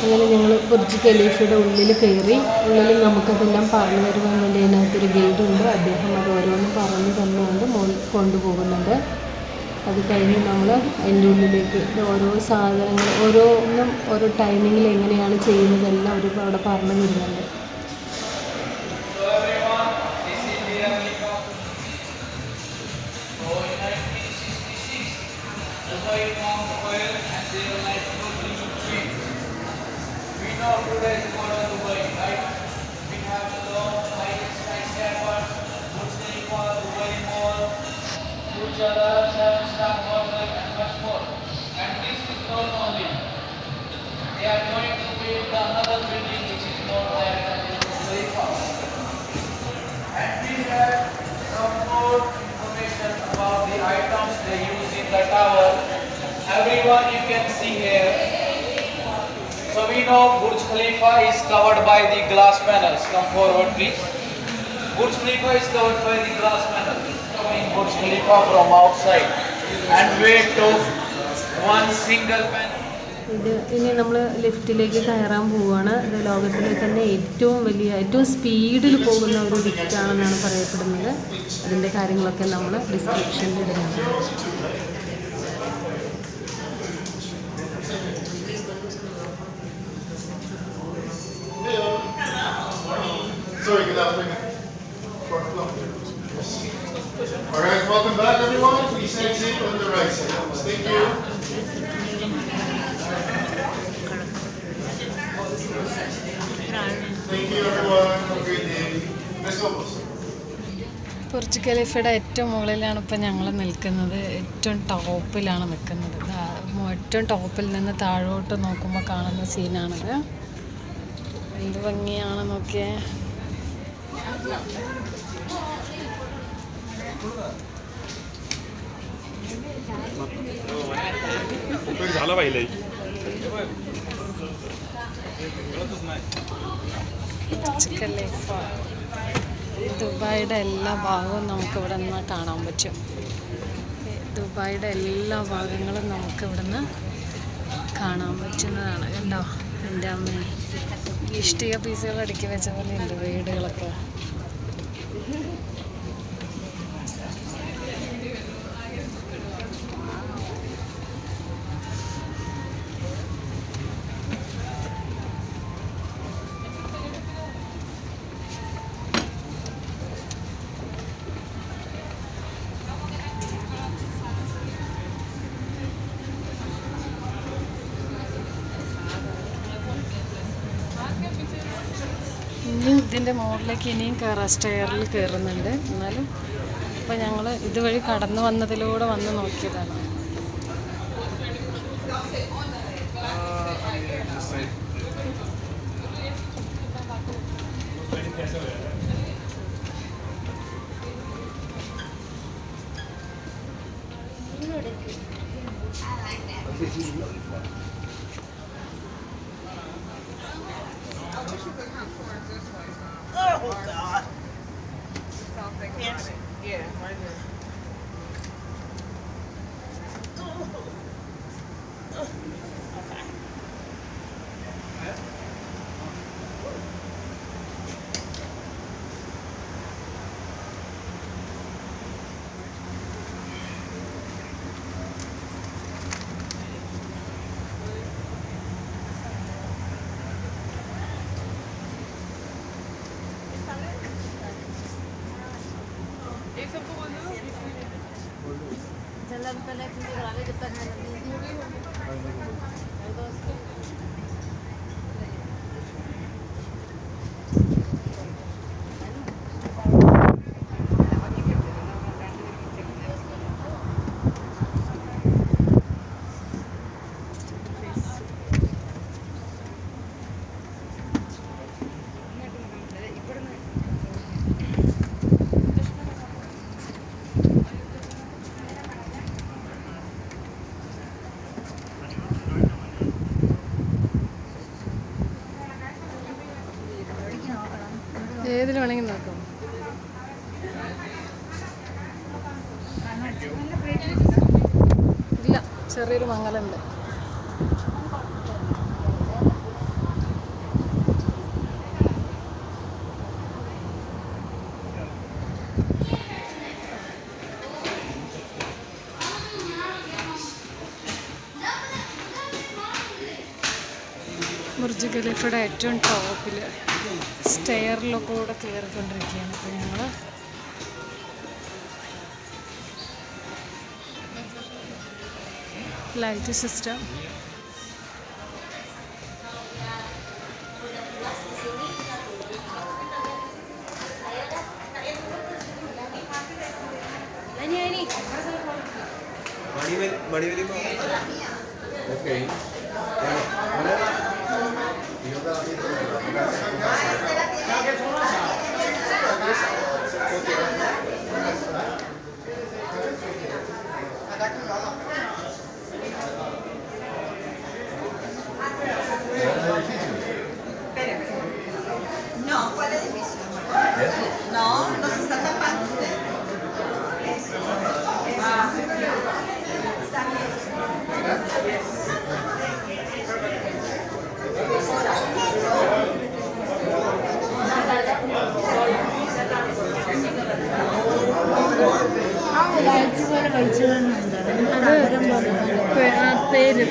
അങ്ങനെ ഞങ്ങൾ ബുർജ് ഖലീഫയുടെ ഉള്ളിൽ കയറി. ഉള്ളിൽ നമുക്കതെല്ലാം പറഞ്ഞു തരുവാൻ വേണ്ടി അതിനകത്തൊരു ഗൈഡുണ്ട്. അദ്ദേഹം അത് ഓരോന്നും പറഞ്ഞു തന്നുകൊണ്ട് കൊണ്ടുപോകുന്നുണ്ട്. അത് കഴിഞ്ഞ് നമ്മൾ അതിൻ്റെ ഉള്ളിലേക്ക് ഓരോ സാധനങ്ങൾ ഓരോന്നും ഓരോ ടൈമിങ്ങിൽ എങ്ങനെയാണ് ചെയ്യുന്നതെല്ലാം അവർ അവിടെ പറഞ്ഞു തരുന്നുണ്ട്. They are going to build another building which is more than very fast. And we have some more information about the items they use in the tower. Everyone you can see here. So we know Burj Khalifa is covered by the glass panels. Come forward please. Burj Khalifa is covered by the glass panels. Coming Burj Khalifa from outside and wait to one single panel. ഇനി നമ്മൾ ലിഫ്റ്റിലേക്ക് കയറാൻ പോവുകയാണ്. ഇത് ലോകത്തിലെ തന്നെ ഏറ്റവും സ്പീഡിൽ പോകുന്ന ഒരു ലിഫ്റ്റാണെന്നാണ് പറയപ്പെടുന്നത്. അതിൻ്റെ കാര്യങ്ങളൊക്കെ നമ്മൾ ഡിസ്ക്രിപ്ഷനിൽ ഇടുന്നുണ്ട്. Alright, welcome back everyone. Please exit on the right side. Thank you. Thank you everyone. Have a great day. Let's go. Burj ഖലീഫയുടെ ഏറ്റവും മുകളിലാണ് ഇപ്പോൾ ഞങ്ങൾ നിൽക്കുന്നത്. ഏറ്റവും ടോപ്പിലാണ് നിൽക്കുന്നത്. ഏറ്റവും ടോപ്പിൽ നിന്ന് താഴോട്ട് നോക്കുമ്പോൾ കാണുന്ന സീനാണിത്. എന്ത് ഭംഗിയാണ് നോക്കിയേ. ബുർജ് ഖലീഫ ദുബായിയുടെ എല്ലാ ഭാഗവും നമുക്കിവിടെ നിന്ന് കാണാൻ പറ്റും. ദുബായിയുടെ എല്ലാ ഭാഗങ്ങളും നമുക്കിവിടെ നിന്ന് കാണാൻ പറ്റുന്നതാണ്. കണ്ടോ എൻ്റെ അമ്മ ഇഷ്ടിക പീസുകൾ അടുക്കി വെച്ച പോലെ ഉണ്ട് വീടുകളൊക്കെ. ഇനിയും ഇതിൻ്റെ മുകളിലേക്ക് ഇനിയും സ്റ്റെയറിൽ കയറുന്നുണ്ട്. എന്നാലും ഇപ്പം ഞങ്ങൾ ഇതുവഴി കടന്നു വന്നതിലൂടെ വന്ന് നോക്കിയതാണ്. Oh God! Yeah, right there. ഏതിൽ വേണമെങ്കിൽ നോക്കാം. ഇല്ല, ചെറിയൊരു മങ്ങലുണ്ട്. ബുർജ് ഖലീഫയുടെ ഏറ്റവും ടോപ്പിൽ സ്റ്റെയറിലൊക്കെ കൂടെ കയറിക്കൊണ്ടിരിക്കുകയാണ്. അപ്പോൾ ഞങ്ങൾ light system No, ¿cuál edificio? No, no se está tapando usted. Está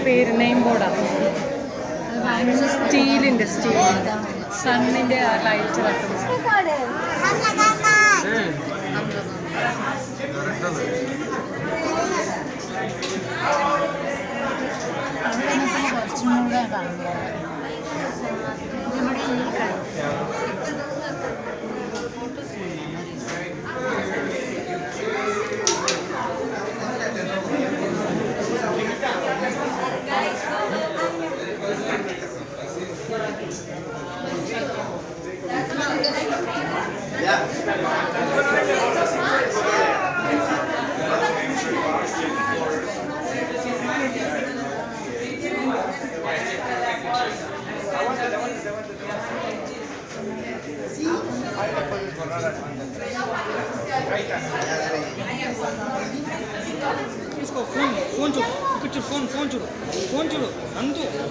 പേര് നെയിം ബോർഡാണ്. സ്റ്റീലിൻ്റെ സണ്ണിൻ്റെ ആ ലൈറ്റ് തട്ടുന്നത്. കുറച്ചും കൂടെ കാണുന്നത് നമ്മുടെ ഈ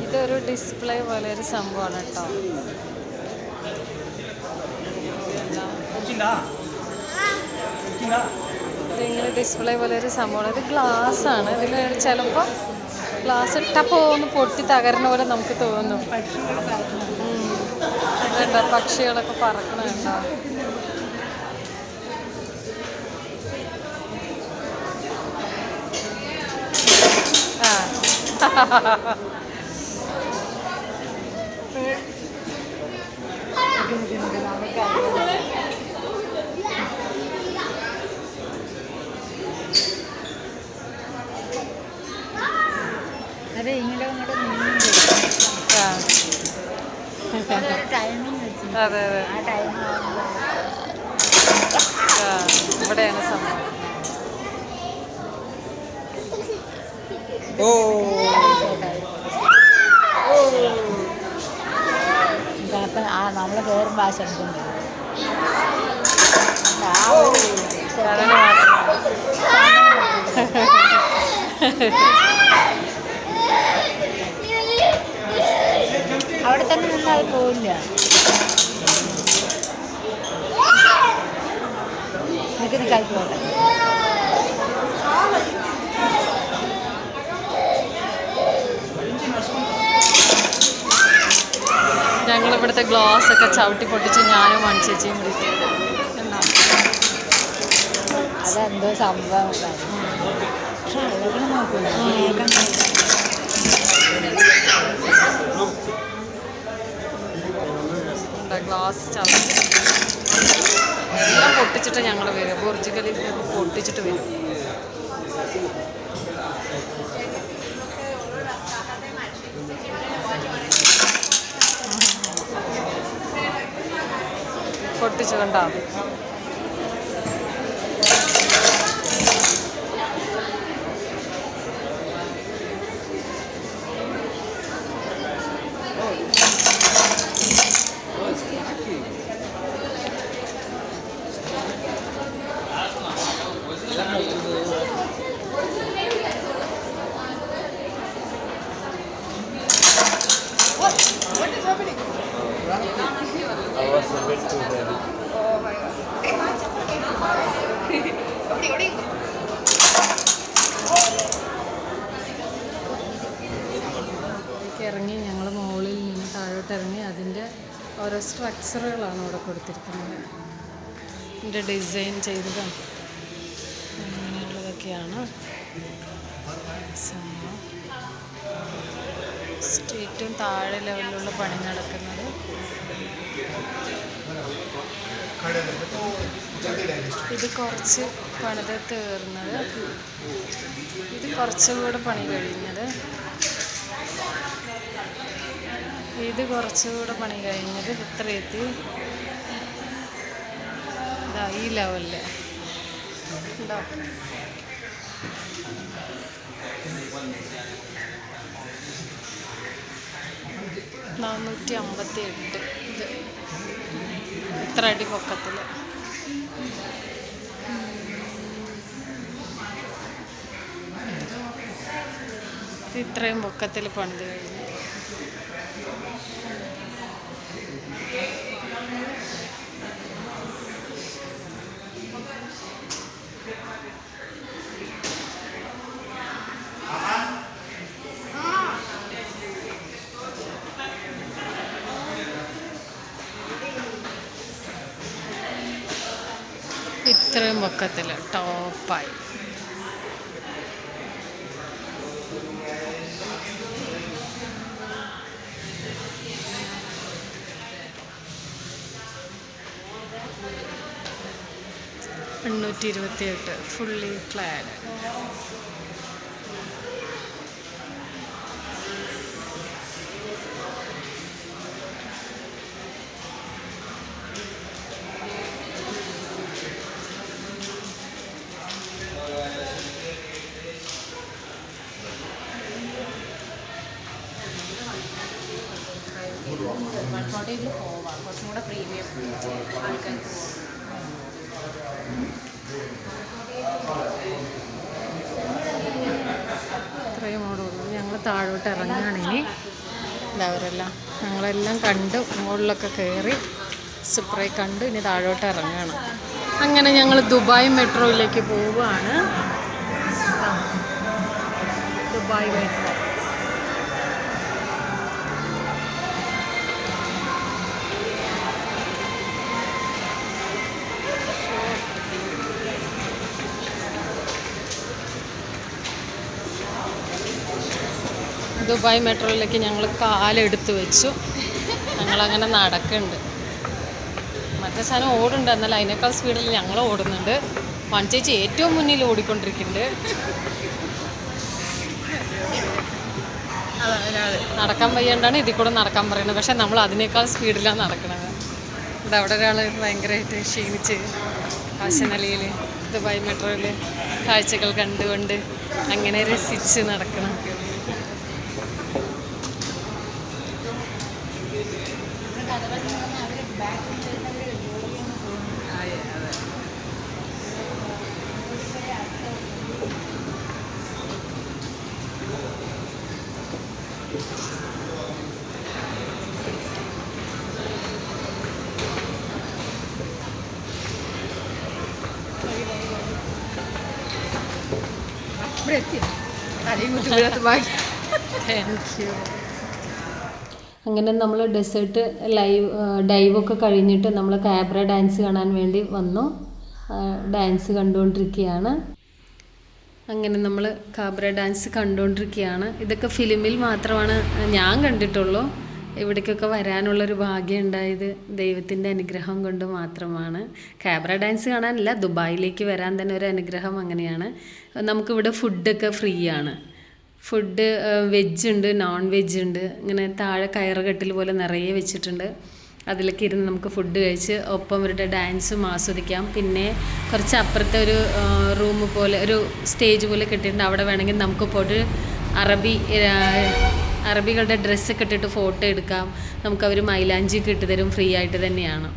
ഇതൊരു ഡിസ്പ്ലേ പോലെ ഒരു സംഭവമാണ് കേട്ടോ. ഇതിങ്ങനെ ഡിസ്പ്ലേ പോലെ ഒരു സംഭവമാണ്. ഇത് ഗ്ലാസ് ആണ്. ഇതിൽ ചിലപ്പോൾ ഗ്ലാസ് ഇട്ടപ്പോൾ ഒന്ന് പൊട്ടി തകരണ പോലെ നമുക്ക് തോന്നും. ഇതുണ്ടോ പക്ഷികളൊക്കെ പറക്കണുണ്ടോ? അതെ ഇങ്ങനെ അങ്ങോട്ട് ടൈമിങ് വെച്ചു. അതെ അതെ, ആ ടൈം ഇവിടെയാണ് സംഭവം. അപ്പം ആ നമ്മൾ കയറുമ്പോൾ ആ ശബ്ദം അവിടെ തന്നെ നിന്ന് അത് പോവില്ല. നിൽക്കുന്ന കളിക്കോട്ടെ. ഞങ്ങളിവിടുത്തെ ഗ്ലാസ് ഒക്കെ ചവിട്ടി പൊട്ടിച്ച് ഞാനും മണിച്ചേച്ചിയും വിളിക്കുന്നത് എന്നാണ്. അതെന്തോ സംഭവം ഗ്ലാസ് ചവിട്ടി എല്ലാം പൊട്ടിച്ചിട്ട് ഞങ്ങൾ വരും. ബുർജ് ഖലീഫയൊക്കെ പൊട്ടിച്ചിട്ട് വരും. പൊട്ടിച്ചു കണ്ടോ? ഇറങ്ങി ഞങ്ങൾ മുകളിൽ നിന്ന് താഴെ താഴോട്ട് ഇറങ്ങി അതിൻ്റെ ഓരോ സ്ട്രക്ചറുകളാണ് ഇവിടെ കൊടുത്തിരിക്കുന്നത്. ഇതിൻ്റെ ഡിസൈൻ ചെയ്തതും അങ്ങനെയുള്ളതൊക്കെയാണ് സംഭവം. ഏറ്റവും താഴെ ലെവലിലുള്ള പണി നടക്കുന്നത്. ഇത് കുറച്ച് പണിത് തീർന്നത്, ഇത് കുറച്ചുകൂടെ പണി കഴിഞ്ഞത്, ഇത് കുറച്ചുകൂടെ പണി കഴിഞ്ഞത്. ഇത്ര എത്തി ഇതാ ഈ ലെവലിൽ ഉണ്ടോ. $458 ഇത് ഇത്ര അടി പൊക്കത്തിൽ. ഇത്രയും പൊക്കത്തിൽ പണിത് കഴിഞ്ഞു. ഇത്രയും പൊക്കത്തിൽ ടോപ്പായി. $828 ഫുള്ളി ക്ലാഡ്. ഇതിൽ പോവാം, കുറച്ചും കൂടെ പ്രീമിയം ആൾക്കാർ ഇത്രയും ഓടുള്ളൂ. ഞങ്ങൾ താഴോട്ട് ഇറങ്ങുകയാണ് ഇനി. അവരെല്ലാം ഞങ്ങളെല്ലാം കണ്ട് മുകളിലൊക്കെ കയറി സൂപ്പറായി കണ്ടു. ഇനി താഴോട്ട് ഇറങ്ങുകയാണ്. അങ്ങനെ ഞങ്ങൾ ദുബായ് മെട്രോയിലേക്ക് പോവുകയാണ്. Dubai metro. ദുബായ് മെട്രോയിലേക്ക് ഞങ്ങൾ കാലെടുത്ത് വെച്ചു. ഞങ്ങളങ്ങനെ നടക്കുന്നുണ്ട്. മറ്റേ സാധനം ഓടുന്നുണ്ട്, എന്നാൽ അതിനേക്കാൾ സ്പീഡിൽ ഞങ്ങൾ ഓടുന്നുണ്ട്. ചേച്ചി ഏറ്റവും മുന്നിൽ ഓടിക്കൊണ്ടിരിക്കുന്നുണ്ട്. നടക്കാൻ വയ്യാണ്ടാണ് ഇതിൽ കൂടെ നടക്കാൻ പറയുന്നത്. പക്ഷെ നമ്മൾ അതിനേക്കാൾ സ്പീഡിലാണ് നടക്കുന്നത്. ഇവിടെ അവിടെ ഒരാൾ ഭയങ്കരമായിട്ട് ക്ഷീണിച്ച് കാശനലിയിൽ ദുബായ് മെട്രോയിൽ കാഴ്ചകൾ കണ്ടുകൊണ്ട് അങ്ങനെ രസിച്ച് നടക്കണം. അങ്ങനെ നമ്മൾ ഡെസേർട്ട് ഡൈവൊക്കെ കഴിഞ്ഞിട്ട് നമ്മൾ കാബ്ര ഡാൻസ് കാണാൻ വേണ്ടി വന്നു. ഡാൻസ് കണ്ടുകൊണ്ടിരിക്കുകയാണ്. അങ്ങനെ നമ്മൾ കാബ്ര ഡാൻസ് കണ്ടുകൊണ്ടിരിക്കുകയാണ്. ഇതൊക്കെ ഫിലിമിൽ മാത്രമാണ് ഞാൻ കണ്ടിട്ടുള്ളൂ. ഇവിടേക്കൊക്കെ വരാനുള്ളൊരു ഭാഗ്യം ഉണ്ടായത് ദൈവത്തിൻ്റെ അനുഗ്രഹം കൊണ്ട് മാത്രമാണ്. കാബ്ര ഡാൻസ് കാണാനല്ല, ദുബായിലേക്ക് വരാൻ തന്നെ ഒരു അനുഗ്രഹം അങ്ങനെയാണ്. നമുക്കിവിടെ ഫുഡൊക്കെ ഫ്രീ ആണ്. ഫുഡ് വെജ് ഉണ്ട്, നോൺ വെജ് ഉണ്ട്. ഇങ്ങനെ താഴെ കയറുകെട്ടിൽ പോലെ നിറയെ വെച്ചിട്ടുണ്ട്. അതിലൊക്കെ ഇരുന്ന് നമുക്ക് ഫുഡ് കഴിച്ച് ഒപ്പം ഇവരുടെ ഡാൻസും ആസ്വദിക്കാം. പിന്നെ കുറച്ച് അപ്പുറത്തെ ഒരു റൂം പോലെ ഒരു സ്റ്റേജ് പോലെ കെട്ടിയിട്ടുണ്ട്. അവിടെ വേണമെങ്കിൽ നമുക്ക് പോയിട്ട് അറബികളുടെ ഡ്രസ്സൊക്കെ ഇട്ടിട്ട് ഫോട്ടോ എടുക്കാം. നമുക്കവർ മൈലാഞ്ചിയൊക്കെ ഇട്ട് തരും, ഫ്രീ ആയിട്ട് തന്നെയാണ്.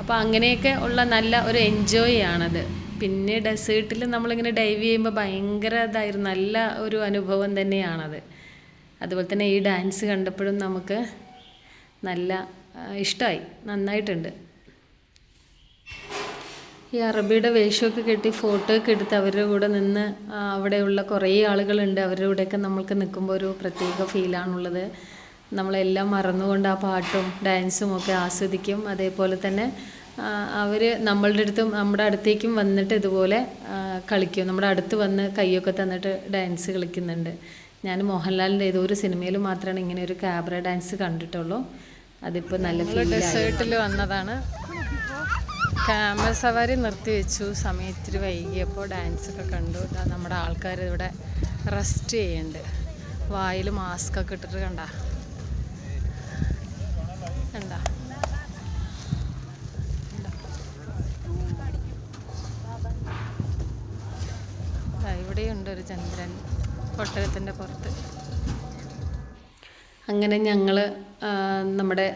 അപ്പോൾ അങ്ങനെയൊക്കെ ഉള്ള നല്ല ഒരു എൻജോയ് ആണത്. പിന്നെ ഡെസേർട്ടിൽ നമ്മളിങ്ങനെ ഡൈവ് ചെയ്യുമ്പോൾ ഭയങ്കര ഇതായിരുന്നു, നല്ല ഒരു അനുഭവം തന്നെയാണത്. അതുപോലെ തന്നെ ഈ ഡാൻസ് കണ്ടപ്പോഴും നമുക്ക് നല്ല ഇഷ്ടമായി, നന്നായിട്ടുണ്ട്. ഈ അറബിയുടെ വേഷമൊക്കെ കെട്ടി ഫോട്ടോ ഒക്കെ എടുത്ത് അവരുടെ കൂടെ നിന്ന് അവിടെയുള്ള കുറേ ആളുകളുണ്ട്. അവരുടെ കൂടെയൊക്കെ നമ്മൾക്ക് നിൽക്കുമ്പോൾ ഒരു പ്രത്യേക ഫീലാണുള്ളത്. നമ്മളെല്ലാം മറന്നുകൊണ്ട് ആ പാട്ടും ഡാൻസും ഒക്കെ ആസ്വദിക്കും. അതേപോലെ തന്നെ അവർ നമ്മുടെ അടുത്തേക്കും വന്നിട്ട് ഇതുപോലെ കളിക്കും. നമ്മുടെ അടുത്ത് വന്ന് കൈയൊക്കെ തന്നിട്ട് ഡാൻസ് കളിക്കുന്നുണ്ട്. ഞാൻ മോഹൻലാലിൻ്റെ ഏതോ ഒരു സിനിമയിൽ മാത്രമാണ് ഇങ്ങനെ ഒരു ക്യാബ്ര ഡാൻസ് കണ്ടിട്ടുള്ളൂ. അതിപ്പോൾ നല്ല ഡെസേർട്ടിൽ വന്നതാണ്. ക്യാമൽ സവാരി നിർത്തി വെച്ചു, സമയം ഇത്തിരി വൈകിയപ്പോൾ ഡാൻസൊക്കെ കണ്ടു. നമ്മുടെ ആൾക്കാർ ഇവിടെ റെസ്റ്റ് ചെയ്യുന്നുണ്ട്. വായിൽ മാസ്കൊക്കെ ഇട്ടിട്ട് കണ്ട ഇവിടെയുണ്ട് ഒരു ചന്ദ്രൻ ഒട്ടകത്തിൻ്റെ പുറത്ത്. അങ്ങനെ ഞങ്ങൾ നമ്മുടെ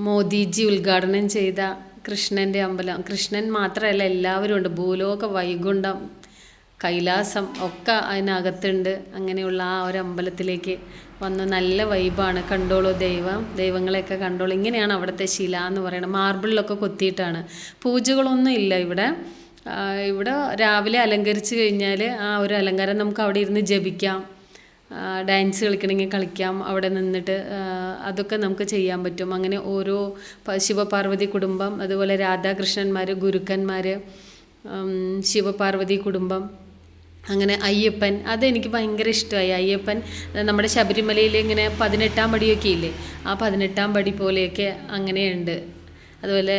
മോദിജി ഉദ്ഘാടനം ചെയ്ത കൃഷ്ണൻ്റെ അമ്പലം, കൃഷ്ണൻ മാത്രമല്ല എല്ലാവരും ഉണ്ട്, ഭൂലോക വൈകുണ്ഠം കൈലാസം ഒക്കെ അതിനകത്തുണ്ട്. അങ്ങനെയുള്ള ആ ഒരു അമ്പലത്തിലേക്ക് വന്നു. നല്ല വൈബാണ്. കണ്ടോളൂ, ദൈവങ്ങളെയൊക്കെ കണ്ടോളൂ. ഇങ്ങനെയാണ് അവിടുത്തെ ശില എന്ന് പറയുന്നത്. മാർബിളിലൊക്കെ കൊത്തിയിട്ടാണ്. പൂജകളൊന്നും ഇല്ല ഇവിടെ. ഇവിടെ രാവിലെ അലങ്കരിച്ച് കഴിഞ്ഞാൽ ആ ഒരു അലങ്കാരം നമുക്ക് അവിടെ ഇരുന്ന് ജപിക്കാം, ഡാൻസ് കളിക്കണമെങ്കിൽ കളിക്കാം, അവിടെ നിന്നിട്ട് അതൊക്കെ നമുക്ക് ചെയ്യാൻ പറ്റും. അങ്ങനെ ഓരോ ശിവപാർവതി കുടുംബം, അതുപോലെ രാധാകൃഷ്ണന്മാർ, ഗുരുക്കന്മാർ, ശിവപാർവതി കുടുംബം, അങ്ങനെ അയ്യപ്പൻ, അതെനിക്ക് ഭയങ്കര ഇഷ്ടമായി. അയ്യപ്പൻ നമ്മുടെ ശബരിമലയിൽ ഇങ്ങനെ 18-ാം പടിയൊക്കെ ഇല്ലേ, ആ 18-ാം പടി പോലെയൊക്കെ അങ്ങനെയുണ്ട്. അതുപോലെ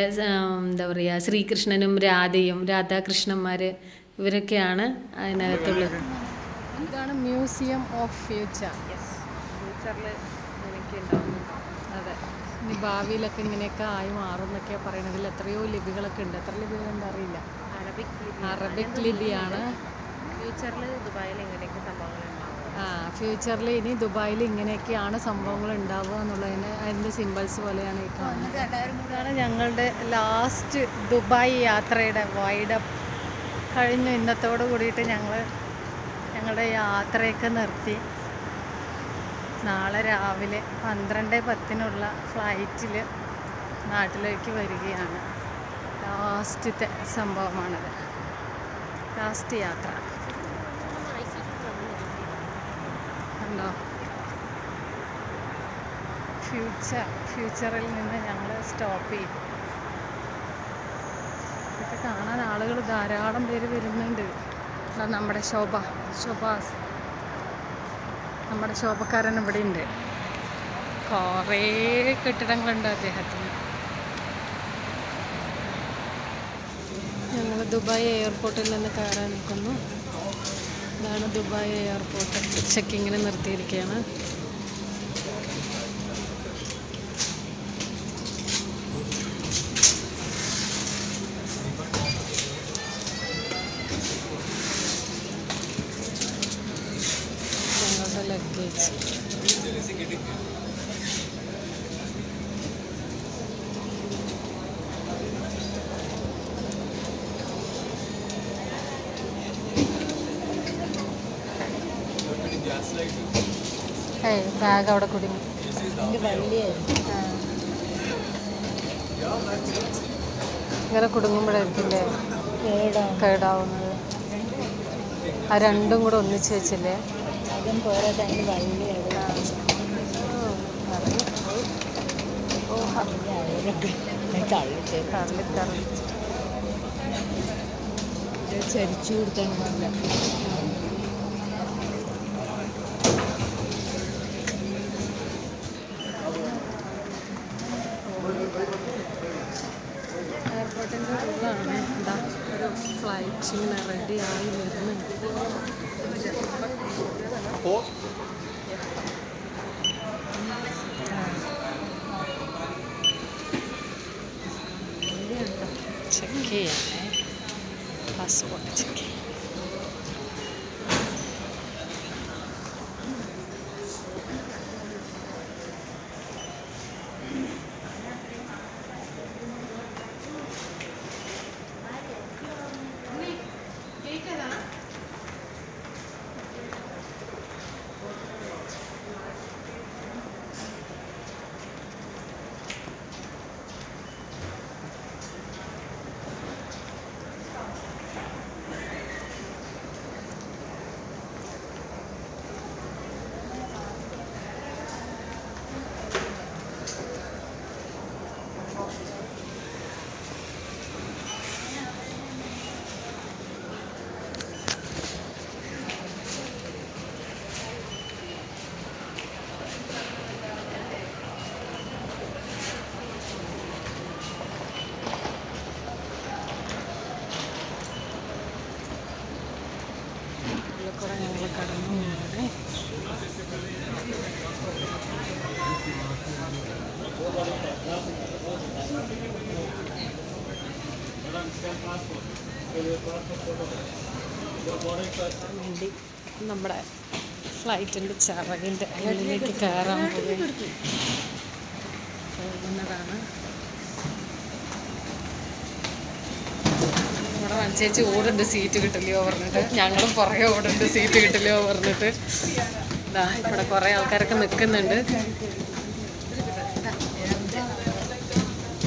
എന്താ പറയുക, ശ്രീകൃഷ്ണനും രാധയും, രാധാകൃഷ്ണന്മാർ, ഇവരൊക്കെയാണ് അതിനകത്തുള്ളത്. ഇതാണ് മ്യൂസിയം ഓഫ് ഫ്യൂച്ചർ. ഫ്യൂച്ചറിൽ ഇങ്ങനെയൊക്കെ ഉണ്ടാവുന്നു. അതെ, ഇനി ഭാവിയിലൊക്കെ ഇങ്ങനെയൊക്കെ ആയി മാറും എന്നൊക്കെ പറയുന്നത്. ഇതിൽ എത്രയോ ലിപികളൊക്കെ ഉണ്ട്. എത്ര ലിപികളുണ്ട് അറിയില്ല. അറബിക് ലിപിയാണ്. ഫ്യൂച്ചറിൽ ദുബായിൽ ഇങ്ങനെയൊക്കെ സംഭവങ്ങൾ ഉണ്ടാവും. ഫ്യൂച്ചറിൽ ഇനി ദുബായിൽ ഇങ്ങനെയൊക്കെയാണ് സംഭവങ്ങൾ ഉണ്ടാവുക എന്നുള്ളതിന് അതിൻ്റെ സിമ്പിൾസ് പോലെയാണ് ഈ കാണുന്നത്. ഇതാണ് ഞങ്ങളുടെ ലാസ്റ്റ് ദുബായ് യാത്രയുടെ വൈഡപ്പ് കഴിഞ്ഞു. ഇന്നത്തോട് കൂടിയിട്ട് ഞങ്ങളുടെ യാത്രയൊക്കെ നിർത്തി. നാളെ രാവിലെ 12:10 ഫ്ലൈറ്റിൽ നാട്ടിലേക്ക് വരികയാണ്. ലാസ്റ്റത്തെ സംഭവമാണിത്, ലാസ്റ്റ് യാത്ര. കണ്ടോ, ഫ്യൂച്ചറിൽ നിന്ന് ഞങ്ങൾ സ്റ്റോപ്പ് ചെയ്യും. ഇതൊക്കെ കാണാൻ ആളുകൾ ധാരാളം പേര് വരുന്നുണ്ട്. നമ്മുടെ ശോഭാസ്, നമ്മുടെ ശോഭക്കാരൻ ഇവിടെ ഉണ്ട്. കുറേ കെട്ടിടങ്ങളുണ്ട് അദ്ദേഹത്തിന്. ഞങ്ങൾ ദുബായ് എയർപോർട്ടിൽ നിന്ന് കയറാൻ നിൽക്കുന്നു. ഇതാണ് ദുബായ് എയർപോർട്ട്. ചെക്കിങ്ങിന് നിർത്തിയിരിക്കുകയാണ്. ഞങ്ങളുടെ ലഗേജ്. ബാഗ് അവിടെ കുടുങ്ങി. ഇങ്ങനെ കുടുങ്ങുമ്പോഴായിരിക്കില്ലേ കേടാവുന്നത്. ആ രണ്ടും കൂടെ ഒന്നിച്ച് വെച്ചില്ലേ. ചരിച്ചു കൊടുത്തല്ല. എയർപോർട്ടിൻ്റെ ഉള്ളിലാണ്. എന്താ ഒരു ഫ്ലൈറ്റ് ഇങ്ങനെ റെഡി ആയി വരുന്നുണ്ട്. ചെക്ക് ചെയ്യാനേ, പാസ്പോർട്ട് ചെക്ക് ചെയ്യാം. വേണ്ടി നമ്മുടെ ഫ്ലൈറ്റിൻ്റെ ചിറകിൻ്റെ ഉള്ളിലേക്ക് കയറാൻ പോകുന്നതാണ്. ഇവിടെ ചേച്ചി ഓടുണ്ട് സീറ്റ് കിട്ടില്ലയോ പറഞ്ഞിട്ട്, ഞങ്ങളും പുറകെ ഓടുണ്ട് സീറ്റ് കിട്ടില്ലയോ പറഞ്ഞിട്ട്. ഇതാ ഇവിടെ കുറേ ആൾക്കാരൊക്കെ നിൽക്കുന്നുണ്ട്.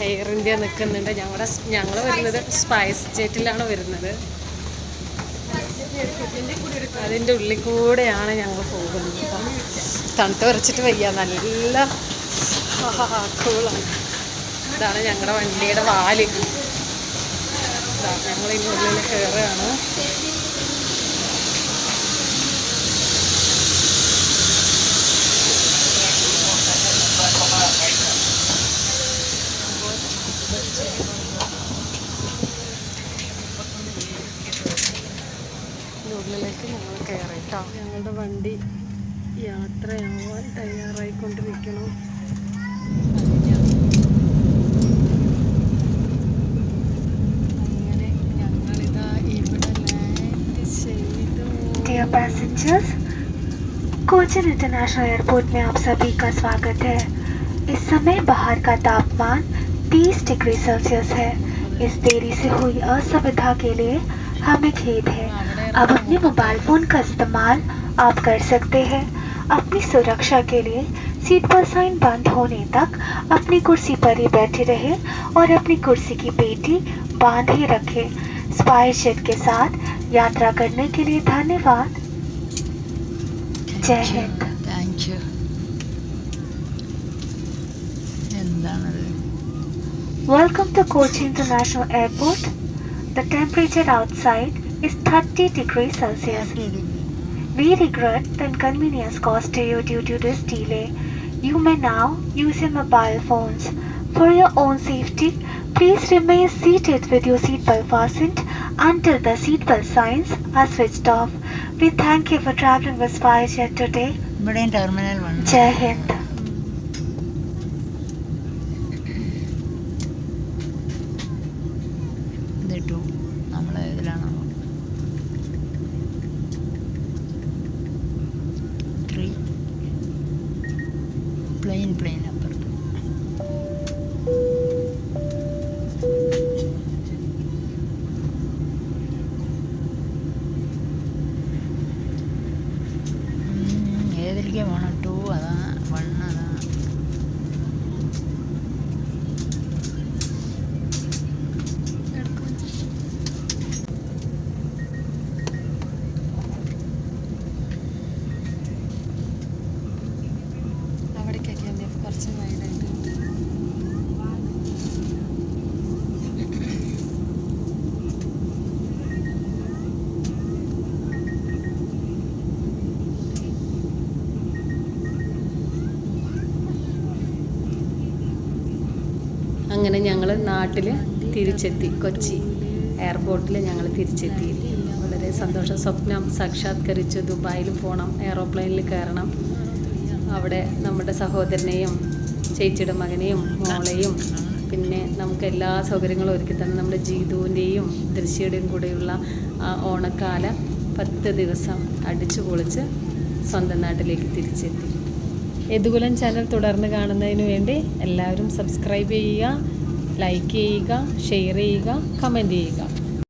എയർ ഇന്ത്യ നിൽക്കുന്നുണ്ട്. ഞങ്ങൾ വരുന്നത് സ്പൈസ് ജെറ്റിലാണ് വരുന്നത്. അതിൻ്റെ ഉള്ളിൽ കൂടെയാണ് ഞങ്ങൾ പോകുന്നത്. തണുത്ത് വരച്ചിട്ട് വയ്യ, നല്ല കൂളാണ്. ഇതാണ് ഞങ്ങളുടെ വണ്ടിയുടെ വാല്. ഞങ്ങൾ ഇതിൻ്റെ ഉള്ളിൽ കയറുകയാണ്. ഉള്ളിലേക്ക് ഞങ്ങൾ കയറിട്ടോ. ഞങ്ങളുടെ വണ്ടി യാത്രയാവാൻ തയ്യാറായിക്കൊണ്ടിരിക്കണം. അങ്ങനെ ഞങ്ങളിതാ ഇവിടെ ലാൻഡ് ചെയ്തു. Dear passengers, Cochin international airport में आप सभी का स्वागत है। इस समय बाहर का तापमान 30 डिग्री सेल्सियस है। इस देरी से हुई असुविधा के लिए हमें खेद है। अब अपने मोबाइल फ़ोन का इस्तेमाल आप कर सकते हैं। अपनी सुरक्षा के लिए सीट पर साइन बंद होने तक अपनी कुर्सी पर ही बैठे रहे और अपनी कुर्सी की पेटी बांध ही रखें। स्पाइस जेट के साथ यात्रा करने के लिए धन्यवाद। जय हिंद। Thank you. എന്താണത്? Welcome to Kochi International Airport. The temperature outside is 30 degrees Celsius. We regret the inconvenience caused to you due to this delay. You may now use your mobile phones. For your own safety, please remain seated with your seatbelt fastened until the seatbelt signs are switched off. We thank you for traveling with SpiceJet today. ഇവിടെയും terminal 1. Jai Hind. ഇതിട്ടു നമ്മൾ ഇതിലാണോ 3 plain അപ്പുറത്ത്. ഏതിലേക്ക് പോകണം? 2 അതാ 1 അതാ? അവിടേക്കൊക്കെ ഉണ്ട് കുറച്ച് വൈഡായിട്ട്. അങ്ങനെ ഞങ്ങൾ നാട്ടിൽ തിരിച്ചെത്തി. കൊച്ചി എയർപോർട്ടിൽ ഞങ്ങൾ തിരിച്ചെത്തിയിരിക്കുന്നു. വളരെ സന്തോഷം. സ്വപ്നം സാക്ഷാത്കരിച്ചു. ദുബായിൽ പോകണം, എയറോപ്ലെയിനിൽ കയറണം. അവിടെ നമ്മുടെ സഹോദരനെയും ചേച്ചിയുടെ മകനെയും മോളെയും പിന്നെ നമുക്ക് എല്ലാ സൗകര്യങ്ങളും ഒരുക്കി തന്നെ നമ്മുടെ ജീതുവിൻ്റെയും ദൃശ്യയുടെയും കൂടെയുള്ള ആ ഓണക്കാല 10 ദിവസം അടിച്ചു പൊളിച്ച് സ്വന്തം നാട്ടിലേക്ക് തിരിച്ചെത്തി. യദുകുലം ചാനൽ തുടർന്ന് കാണുന്നതിന് വേണ്ടി എല്ലാവരും സബ്സ്ക്രൈബ് ചെയ്യുക, ലൈക്ക് ചെയ്യുക, ഷെയർ ചെയ്യുക, കമൻറ്റ് ചെയ്യുക.